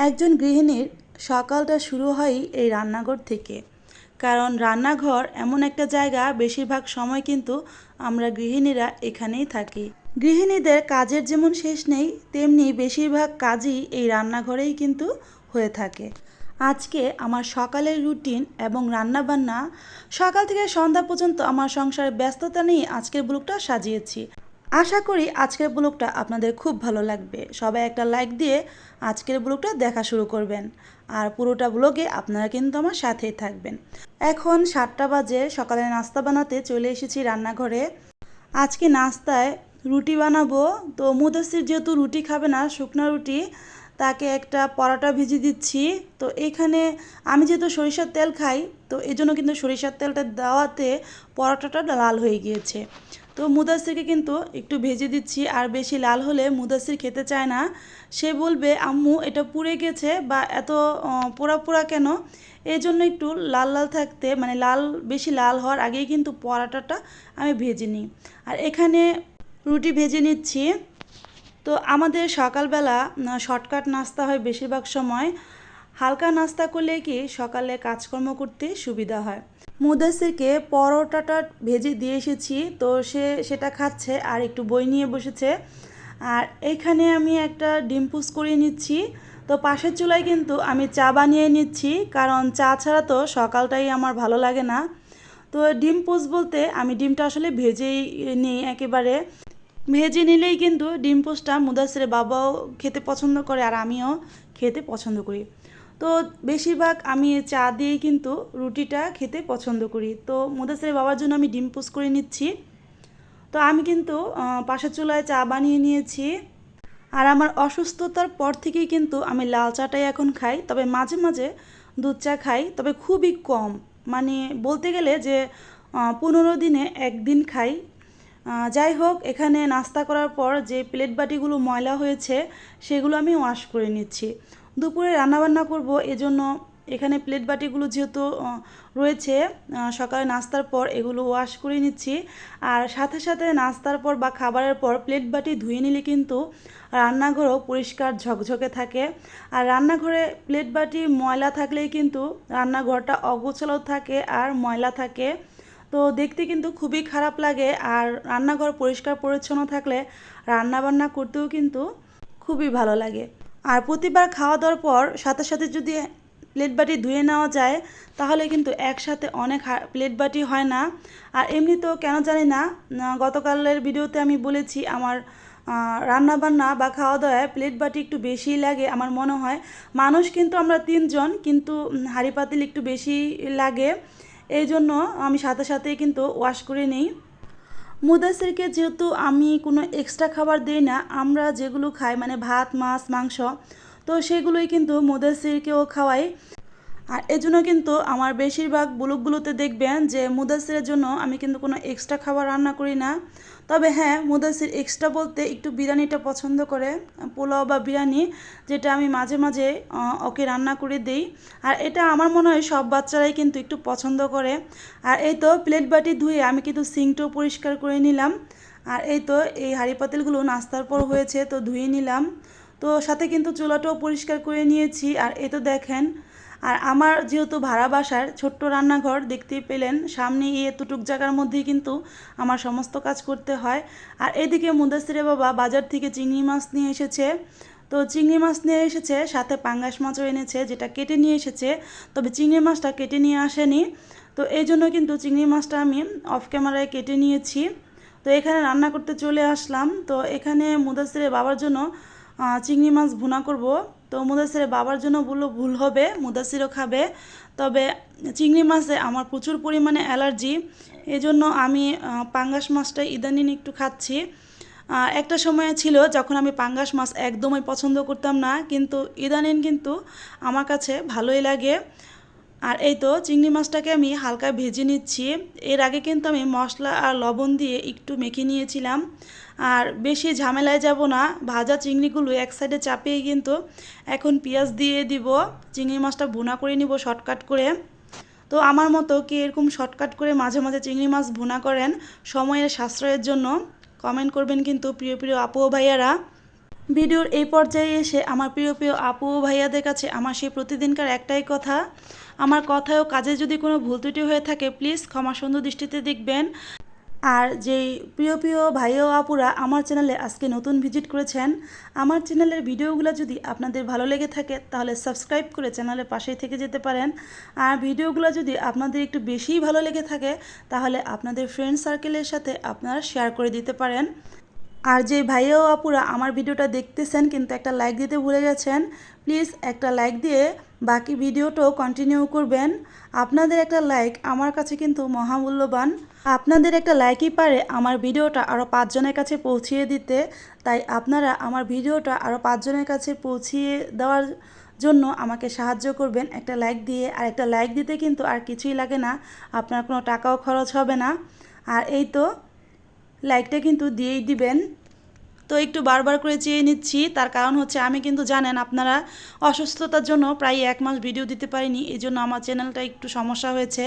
একজন গৃহিণীর সকালটা শুরু হয় এই রান্নাঘর থেকে। কারণ রান্নাঘর এমন একটা জায়গা, বেশিরভাগ সময় কিন্তু আমরা গৃহিণীরা এখানেই থাকি। গৃহিণীদের কাজের যেমন শেষ নেই, তেমনি বেশিরভাগ কাজই এই রান্নাঘরেই কিন্তু হয়ে থাকে। আজকে আমার সকালের রুটিন এবং রান্নাবান্না, সকাল থেকে সন্ধ্যা পর্যন্ত আমার সংসারের ব্যস্ততা নিয়ে আজকের ব্লগটা সাজিয়েছি। আশা করি আজকের ব্লগটা আপনাদের খুব ভালো লাগবে। সবাই একটা লাইক দিয়ে আজকের ব্লগটা দেখা শুরু করবেন, আর পুরোটা ব্লগে আপনারা কিন্তু আমার সাথেই থাকবেন। এখন 7টা বাজে, সকালে নাস্তা বানাতে চলে এসেছি রান্নাঘরে। আজকে নাস্তায় রুটি বানাবো। তো মুদাসির যেহেতু রুটি খাবে না, শুকনা রুটি, তাকে একটা পরোটা ভেজে দিচ্ছি। তো এখানে আমি যেহেতু সরিষার তেল খাই, তো এই জন্য কিন্তু সরিষার তেলটা দেওয়াতে পরোটাটা লাল হয়ে গিয়েছে। তো মুদাসিরকে কিন্তু একটু ভেজে দিচ্ছি, আর বেশি লাল হলে মুদাসির খেতে চায় না। সে বলবে আম্মু এটা পুড়ে গেছে বা এত পোড়া পোড়া কেন। এই জন্য একটু লাল লাল থাকতে, মানে বেশি লাল হওয়ার আগেই কিন্তু পরোটাটা আমি ভেজে নিই। আর এখানে রুটি ভেজে নিচ্ছি। তো আমাদের সকালবেলা শর্টকাট নাস্তা হয় বেশিরভাগ সময়। হালকা নাস্তা করলে কি সকালে কাজকর্ম করতে সুবিধা হয়। মুদাসিরকে পরোটাটা ভেজে দিয়ে এসেছি, তো সে সেটা খাচ্ছে আর একটু বই নিয়ে বসেছে। আর এইখানে আমি একটা ডিম পোস্ট করিয়ে নিচ্ছি। তো পাশের চুলায় কিন্তু আমি চা বানিয়ে নিচ্ছি, কারণ চা ছাড়া তো সকালটাই আমার ভালো লাগে না। তো ডিম পোস্ট বলতে আমি ডিমটা আসলে ভেজেই নিই একেবারে। ভেজে নিলেই কিন্তু ডিম পোস্টটা মুদাসিরের বাবাও খেতে পছন্দ করে, আর আমিও খেতে পছন্দ করি। তো বেশিরভাগ আমি চা দিয়েই কিন্তু রুটিটা খেতে পছন্দ করি। তো মুদাসিরের বাবার জন্য আমি ডিম পোস্ট করে নিচ্ছি। তো আমি কিন্তু পাশের চুলায় চা বানিয়ে নিয়েছি। আর আমার অসুস্থতার পর থেকেই কিন্তু আমি লাল চাটাই এখন খাই, তবে মাঝে মাঝে দুধ চা খাই, তবে খুবই কম। মানে বলতে গেলে যে 15 দিনে একদিন খাই। যাই হোক, এখানে নাস্তা করার পর যে প্লেট বাটিগুলো ময়লা হয়েছে সেগুলো আমি ওয়াশ করে নিচ্ছি। দুপুরে রান্নাবান্না করব, এজন্য এখানে প্লেট বাটিগুলো যেহেতু রয়েছে, সকালে নাস্তার পর এগুলো ওয়াশ করে নিচ্ছি। আর সাথে সাথে নাস্তার পর বা খাবারের পর প্লেট বাটি ধুয়ে নিলে কিন্তু রান্নাঘরও পরিষ্কার ঝকঝকে থাকে। আর রান্নাঘরে প্লেট বাটি ময়লা থাকলেই কিন্তু রান্নাঘরটা অগোছালো থাকে আর ময়লা থাকে। তো দেখতে কিন্তু খুবই খারাপ লাগে। আর রান্নাঘর পরিষ্কার পরিচ্ছন্ন থাকলে রান্নাবান্না করতেও কিন্তু খুবই ভালো লাগে। আর প্রতিবার খাওয়া দাওয়ার পর সাথে সাথে যদি প্লেট বাটি ধুয়ে নেওয়া যায়, তাহলে কিন্তু একসাথে অনেক প্লেট বাটি হয় না। আর এমনি তো কেন জানি না, গতকালের ভিডিওতে আমি বলেছি আমার রান্নাবান্না বা খাওয়া দাওয়ায় প্লেট বাটি একটু বেশিই লাগে আমার মনে হয়। মানুষ কিন্তু আমরা 3 জন, কিন্তু হাঁড়ি পাতিল একটু বেশি লাগে। এই জন্য আমি সাথে সাথেই কিন্তু ওয়াশ করে নিই। মুদাসিরকে যেহেতু আমি কোনো এক্সট্রা খাবার দিই না, আমরা যেগুলো খাই মানে ভাত মাছ মাংস, তো সেগুলোই কিন্তু মুদাসিরকেও খাওয়াই। আর এজন্য কিন্তু আমার বেশিরভাগ ব্লগগুলোতে দেখবেন যে মুদাসিরের জন্য আমি কিন্তু কোনো এক্সট্রা খাবার রান্না করি না। তবে হ্যাঁ, মুদাসির এক্সট্রা বলতে একটু বিরিয়ানিটা পছন্দ করে, পোলাও বা বিরিয়ানি, যেটা আমি মাঝে মাঝে ওকে রান্না করে দিই। আর এটা আমার মনে হয় সব বাচ্চারাই কিন্তু একটু পছন্দ করে। আর এই তো প্লেট বাটি ধুয়ে আমি কিন্তু সিঙ্কটাও পরিষ্কার করে নিলাম। আর এই তো এই হাঁড়ি পাতিলগুলো নাস্তার পর হয়েছে, তো ধুয়ে নিলাম। তো সাথে কিন্তু চুলাটাও পরিষ্কার করে নিয়েছি। আর এই তো দেখেন, আর আমার যেহেতু ভাড়া বাসার ছোট্ট রান্নাঘর, দেখতেই পেলেন সামনে এতটুক জায়গার মধ্যেই কিন্তু আমার সমস্ত কাজ করতে হয়। আর এদিকে মুদাসিরের বাবা বাজার থেকে চিংড়ি মাছ নিয়ে এসেছে। তো চিংড়ি মাছ নিয়ে এসেছে, সাথে পাঙ্গাস মাছও এনেছে, যেটা কেটে নিয়ে এসেছে। তবে চিংড়ি মাছটা কেটে নিয়ে আসেনি। তো এই জন্য কিন্তু চিংড়ি মাছটা আমি অফ ক্যামেরায় কেটে নিয়েছি। তো এখানে রান্না করতে চলে আসলাম। তো এখানে মুদাসিরের বাবার জন্য চিংড়ি মাছ ভুনা করব। তো মুদাসিরের বাবার জন্য বললো ভুল হবে, মুদাসিরও খাবে। তবে চিংড়ি মাছে আমার প্রচুর পরিমাণে অ্যালার্জি, এজন্য আমি পাঙ্গাস মাছটা ইদানিং একটু খাচ্ছি। একটা সময় ছিল যখন আমি পাঙ্গাস মাছ একদমই পছন্দ করতাম না, কিন্তু ইদানিং কিন্তু আমার কাছে ভালোই লাগে। আর এই তো চিংড়ি মাছটাকে আমি হালকা ভেজে নিচ্ছি। এর আগে কিন্তু আমি মশলা আর লবণ দিয়ে একটু মেখে নিয়েছিলাম। আর বেশি ঝামেলায় যাব না, ভাজা চিংড়িগুলো এক সাইডে চাপিয়ে কিন্তু এখন পেঁয়াজ দিয়ে দিব, চিংড়ি মাছটা ভুনা করে নিব শর্টকাট করে। তো আমার মতো কি এরকম শর্টকাট করে মাঝে মাঝে চিংড়ি মাছ ভুনা করেন সময়ের সাশ্রয়ের জন্য? কমেন্ট করবেন কিন্তু প্রিয় প্রিয় আপু ও ভাইয়ারা। ভিডিওর এই পর্যায়ে এসে আমার প্রিয় প্রিয় আপু ও ভাইয়াদের কাছে আমার সেই প্রতিদিনকার একটাই কথা, আমার কথায় ও কাজে যদি কোনো ভুল ত্রুটি হয়ে থাকে প্লিজ ক্ষমা সুন্দর দৃষ্টিতে দেখবেন। আর যেই প্রিয় প্রিয় ভাই ও আপুরা আমার চ্যানেলে আজকে নতুন ভিজিট করেছেন, আমার চ্যানেলের ভিডিওগুলো যদি আপনাদের ভালো লেগে থাকে তাহলে সাবস্ক্রাইব করে চ্যানেলের পাশেই থেকে যেতে পারেন। আর ভিডিওগুলো যদি আপনাদের একটু বেশিই ভালো লেগে থাকে তাহলে আপনাদের ফ্রেন্ড সার্কেলের সাথে আপনারা শেয়ার করে দিতে পারেন। আর যে ভাইয়া ও আপুরা আমার ভিডিওটা দেখতেছেন কিন্তু একটা লাইক দিতে ভুলে গেছেন, প্লিজ একটা লাইক দিয়ে বাকি ভিডিওটাও কন্টিনিউ করবেন। আপনাদের একটা লাইক আমার কাছে কিন্তু মহামূল্যবান। আপনাদের একটা লাইকই পারে আমার ভিডিওটা আরও 5 জনের কাছে পৌঁছিয়ে দিতে। তাই আপনারা আমার ভিডিওটা আরও 5 জনের কাছে পৌঁছিয়ে দেওয়ার জন্য আমাকে সাহায্য করবেন একটা লাইক দিয়ে। আর একটা লাইক দিতে কিন্তু আর কিছুই লাগে না, আপনার কোনো টাকাও খরচ হবে না। আর এই তো লাইকটা কিন্তু দিয়েই দিবেন। তো একটু বারবার করে চেয়ে নিচ্ছি, তার কারণ হচ্ছে আমি কিন্তু জানেন আপনারা অসুস্থতার জন্য প্রায় 1 মাস ভিডিও দিতে পারিনি, এই জন্য আমার চ্যানেলটা একটু সমস্যা হয়েছে।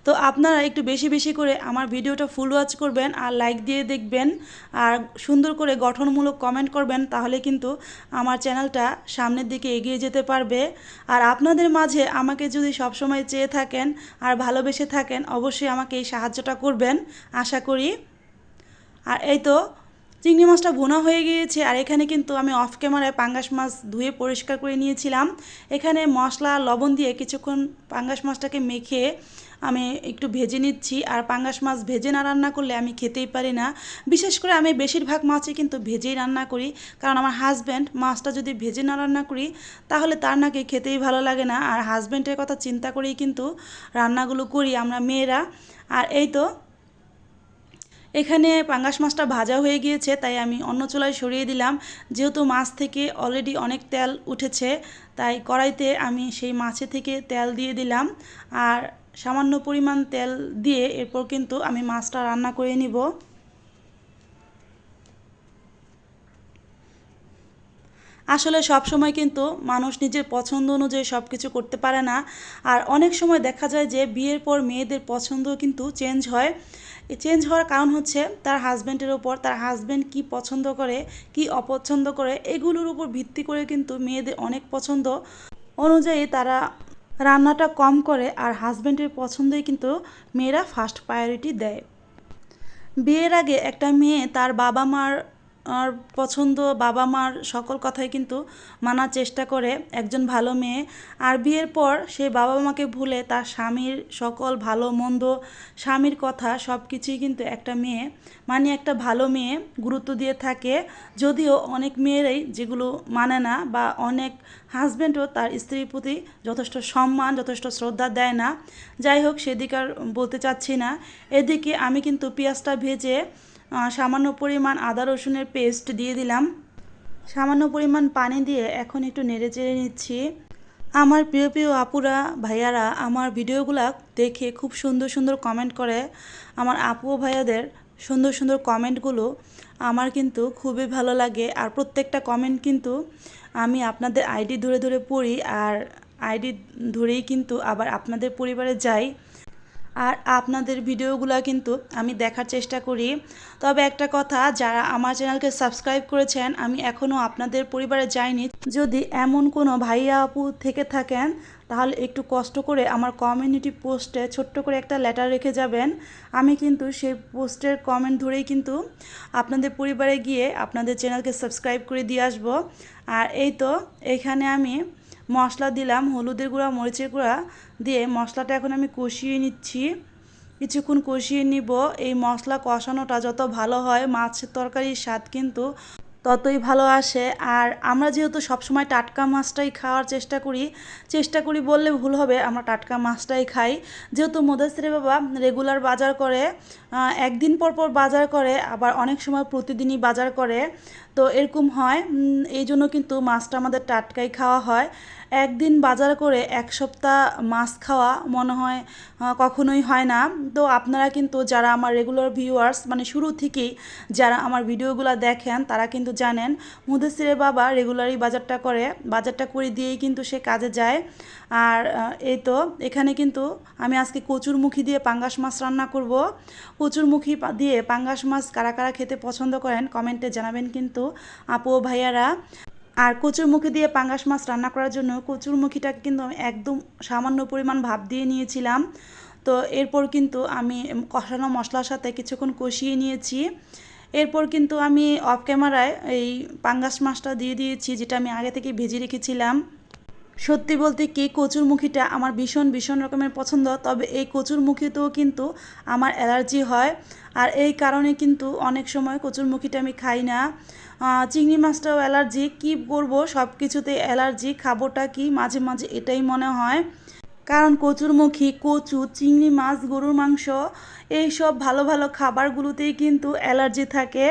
তো আপনারা একটু বেশি বেশি করে আমার ভিডিওটা ফুল ওয়াচ করবেন আর লাইক দিয়ে দেখবেন আর সুন্দর করে গঠনমূলক কমেন্ট করবেন, তাহলে কিন্তু আমার চ্যানেলটা সামনের দিকে এগিয়ে যেতে পারবে। আর আপনাদের মাঝে আমাকে যদি সবসময় চেয়ে থাকেন আর ভালোবেসে থাকেন অবশ্যই আমাকে এই সাহায্যটা করবেন আশা করি। আর এই তো চিংড়ি মাছটা ভুনা হয়ে গিয়েছে। আর এখানে কিন্তু আমি অফ ক্যামেরায় পাঙ্গাস মাছ ধুয়ে পরিষ্কার করে নিয়েছিলাম। এখানে মশলা লবণ দিয়ে কিছুক্ষণ পাঙ্গাস মাছটাকে মেখে আমি একটু ভেজে নিচ্ছি। আর পাঙ্গাস মাছ ভেজে না রান্না করলে আমি খেতেই পারি না। বিশেষ করে আমি বেশিরভাগ মাছই কিন্তু ভেজেই রান্না করি, কারণ আমার হাজব্যান্ড মাছটা যদি ভেজে না রান্না করি তাহলে তার নাকি খেতেই ভালো লাগে না। আর হাজব্যান্ডের কথা চিন্তা করেই কিন্তু রান্নাগুলো করি আমরা মেয়েরা। আর এই তো এখানে পাঙ্গাস মাছটা ভাজা হয়ে গিয়েছে, তাই আমি অন্য চুলায় সরিয়ে দিলাম। যেহেতু মাছ থেকে অলরেডি অনেক তেল উঠেছে, তাই কড়াইতে আমি সেই মাছে থেকে তেল দিয়ে দিলাম। আর সামান্য পরিমাণ তেল দিয়ে এরপর কিন্তু আমি মাছটা রান্না করে নিব। আসলে সব সময় কিন্তু মানুষ নিজের পছন্দ অনুযায়ী সব কিছু করতে পারে না। আর অনেক সময় দেখা যায় যে বিয়ের পর মেয়েদের পছন্দ কিন্তু চেঞ্জ হয়। এই চেঞ্জ হওয়ার কারণ হচ্ছে তার হাজব্যান্ডের ওপর, তার হাজব্যান্ড কি পছন্দ করে কি অপছন্দ করে এগুলোর উপর ভিত্তি করে কিন্তু মেয়েদের অনেক পছন্দ অনুযায়ী তারা রান্নাটা কম করে। আর হাজব্যান্ডের পছন্দই কিন্তু মেয়েরা ফার্স্ট প্রায়োরিটি দেয়। বিয়ের আগে একটা মেয়ে তার বাবা মার পছন্দ, বাবা মার সকল কথাই কিন্তু মানার চেষ্টা করে একজন ভালো মেয়ে। আর বিয়ের পর সে বাবা মাকে ভুলে তার স্বামীর সকল ভালো মন্দ, স্বামীর কথা সব কিছুই কিন্তু একটা মেয়ে মানে একটা ভালো মেয়ে গুরুত্ব দিয়ে থাকে। যদিও অনেক মেয়েরাই যেগুলো মানে না, বা অনেক হাজব্যান্ডও তার স্ত্রীর প্রতি যথেষ্ট সম্মান যথেষ্ট শ্রদ্ধা দেয় না। যাই হোক সেদিকে আর বলতে চাচ্ছি না। এদিকে আমি কিন্তু পেঁয়াজটা ভেজে সামান্য পরিমাণ আদা রসুনের পেস্ট দিয়ে দিলাম। সামান্য পরিমাণ পানি দিয়ে এখন একটু নেড়ে চেড়ে নিচ্ছি। আমার প্রিয় প্রিয় আপুরা ভাইয়ারা আমার ভিডিওগুলো দেখে খুব সুন্দর সুন্দর কমেন্ট করে। আমার আপু ও ভাইয়াদের সুন্দর সুন্দর কমেন্টগুলো আমার কিন্তু খুবই ভালো লাগে। আর প্রত্যেকটা কমেন্ট কিন্তু আমি আপনাদের আইডি ধরে ধরে পড়ি, আর আইডি ধরেই কিন্তু আবার আপনাদের পরিবারে যাই। আর আপনাদের ভিডিওগুলো কিন্তু আমি দেখার চেষ্টা করি। তবে একটা কথা, যারা আমার চ্যানেলকে সাবস্ক্রাইব করেছেন আমি এখনও আপনাদের পরিবারে যাইনি। যদি এমন কোনো ভাইয়া আপু থেকে থাকেন তাহলে একটু কষ্ট করে আমার কমিউনিটি পোস্টে ছোট্ট করে একটা লেটার রেখে যাবেন। আমি কিন্তু সেই পোস্টের কমেন্ট ধরেই কিন্তু আপনাদের পরিবারে গিয়ে আপনাদের চ্যানেলকে সাবস্ক্রাইব করে দিয়ে আসবো। আর এই তো এখানে আমি মশলা দিলাম, হলুদের গুঁড়া মরিচের গুঁড়া দিয়ে মশলাটা এখন আমি কষিয়ে নিচ্ছি। কিছুক্ষণ কষিয়ে নিব। এই মশলা কষানোটা যত ভালো হয় মাছের তরকারির স্বাদ কিন্তু ততই ভালো আসে। আর আমরা যেহেতু সবসময় টাটকা মাছটাই খাওয়ার চেষ্টা করি বললে ভুল হবে, আমরা টাটকা মাছটাই খাই। যেহেতু মুদাসির বাবা রেগুলার বাজার করে, একদিন পর পর বাজার করে, আবার অনেক সময় প্রতিদিনই বাজার করে। তো এরকম হয়, এই জন্য কিন্তু মাছটা আমাদের টাটকাই খাওয়া হয়। একদিন বাজার করে এক সপ্তাহ মাছ খাওয়া মনে হয় কখনোই হয় না। তো আপনারা কিন্তু যারা আমার রেগুলার ভিউয়ার্স মানে শুরু থেকেই যারা আমার ভিডিওগুলো দেখেন তারা কিন্তু জানেন মুদাসিরের বাবা রেগুলারই বাজারটা করে দিয়েই কিন্তু সে কাজে যায়। আর এই তো এখানে কিন্তু আমি আজকে কচুরমুখী দিয়ে পাঙ্গাস মাছ রান্না করব। কচুরমুখী দিয়ে পাঙ্গাস মাছ কারা কারা খেতে পছন্দ করেন কমেন্টে জানাবেন কিন্তু। আপু ও ভাইয়ারা। আর কচুরমুখী দিয়ে পাঙ্গাস মাছ রান্না করার জন্য কচুরমুখীটাকে কিন্তু আমি একদম সামান্য পরিমাণ ভাপ দিয়ে নিয়েছিলাম। তো এরপর কিন্তু আমি কষানো মশলার সাথে কিছুক্ষণ কষিয়ে নিয়েছি। এরপর কিন্তু আমি অফ ক্যামেরায় এই পাঙ্গাস মাছটা দিয়ে দিয়েছি, যেটা আমি আগে থেকে ভেজে রেখেছিলাম। সত্যি বলতে কি কচুরমুখীটা আমার ভীষণ ভীষণ রকমের পছন্দ, তবে এই কচুরমুখীতেও কিন্তু আমার অ্যালার্জি হয়। আর এই কারণে কিন্তু অনেক সময় কচুরমুখীটা আমি খাই না। চিংড়ি মাছটাও অ্যালার্জি, কী করবো, সব কিছুতে অ্যালার্জি, খাবোটা কি মাঝে মাঝে এটাই মনে হয়। কারণ কচুরমুখী, কচু, চিংড়ি মাছ, গরুর মাংস, এই সব ভালো ভালো খাবারগুলোতেই কিন্তু অ্যালার্জি থাকে।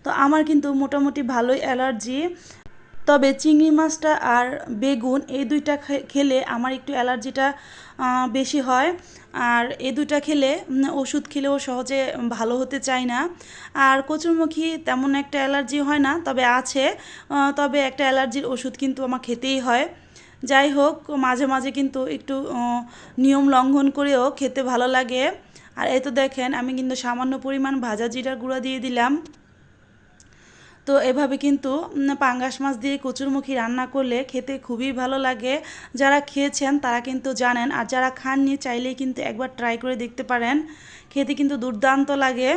তো আমার কিন্তু মোটামুটি ভালোই অ্যালার্জি। তবে চিংড়ি মাছটা আর বেগুন এই দুইটা খেলে আমার একটু অ্যালার্জিটা বেশি হয়। আর এই দুইটা খেলে ওষুধ খেলেও সহজে ভালো হতে চায় না। আর কচুরমুখী তেমন একটা অ্যালার্জি হয় না, তবে আছে। তবে একটা অ্যালার্জির ওষুধ কিন্তু আমার খেতেই হয়। যাই হোক, মাঝে মাঝে কিন্তু একটু নিয়ম লঙ্ঘন করেও খেতে ভালো লাগে। আর এই তো দেখেন, আমি কিন্তু সামান্য পরিমাণ ভাজা জিরার গুঁড়া দিয়ে দিলাম। তো এভাবে কিন্তু পাঙ্গাস মাছ দিয়ে কচুরমুখী রান্না করলে খেতে খুবই ভালো লাগে। যারা খেয়েছেন তারা কিন্তু জানেন, আর যারা খাননি চাইলেই কিন্তু একবার ট্রাই করে দেখতে পারেন। খেতে কিন্তু দুর্দান্ত লাগে।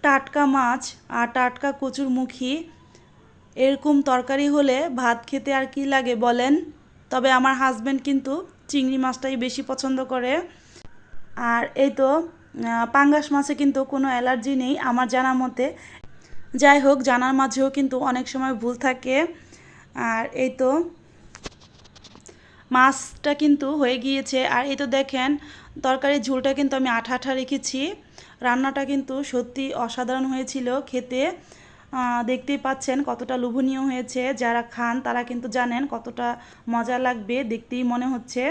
টাটকা মাছ আর টাটকা কচুরমুখী, এরকম তরকারি হলে ভাত খেতে আর কি লাগে বলেন। তবে আমার হাজব্যান্ড কিন্তু চিংড়ি মাছটাই বেশি পছন্দ করে। আর এই তো পাঙ্গাস মাছে কিন্তু কোনো অ্যালার্জি নেই আমার জানা মতে। যাই হোক, জানার মাঝেও কিন্তু অনেক সময় ভুল থাকে। আর এই তো মাছটা কিন্তু হয়ে গিয়েছে। আর এই তো দেখেন, তরকারির ঝোলটা কিন্তু আমি আঠা আঠা রেখেছি। রান্নাটা কিন্তু সত্যি অসাধারণ হয়েছিল খেতে। দেখতেই পাচ্ছেন কতটা লোভনীয় হয়েছে। যারা খান তারা কিন্তু জানেন কতটা মজা লাগবে, দেখতেই মনে হচ্ছে।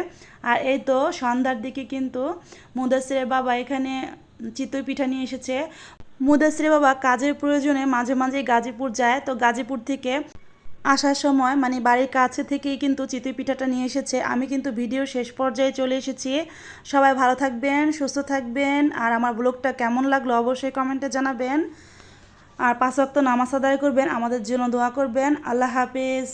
আর এই তো সন্ধ্যার দিকে কিন্তু মুদাসিরের বাবা এখানে চিতই পিঠা নিয়ে এসেছে। মুদাসিরের বাবা কাজের প্রয়োজনে মাঝে মাঝে গাজীপুর যায়। তো গাজীপুর থেকে আসার সময় মানে বাড়ির কাছে থেকেই কিন্তু চিতই পিঠাটা নিয়ে এসেছে। আমি কিন্তু ভিডিও শেষ পর্যায়ে চলে এসেছি। সবাই ভালো থাকবেন, সুস্থ থাকবেন। আর আমার ব্লগটা কেমন লাগলো অবশ্যই কমেন্টে জানাবেন। আর 5 ওয়াক্ত নামাজ আদায় করবেন, আমাদের জন্য দোয়া করবেন। আল্লাহ হাফেজ।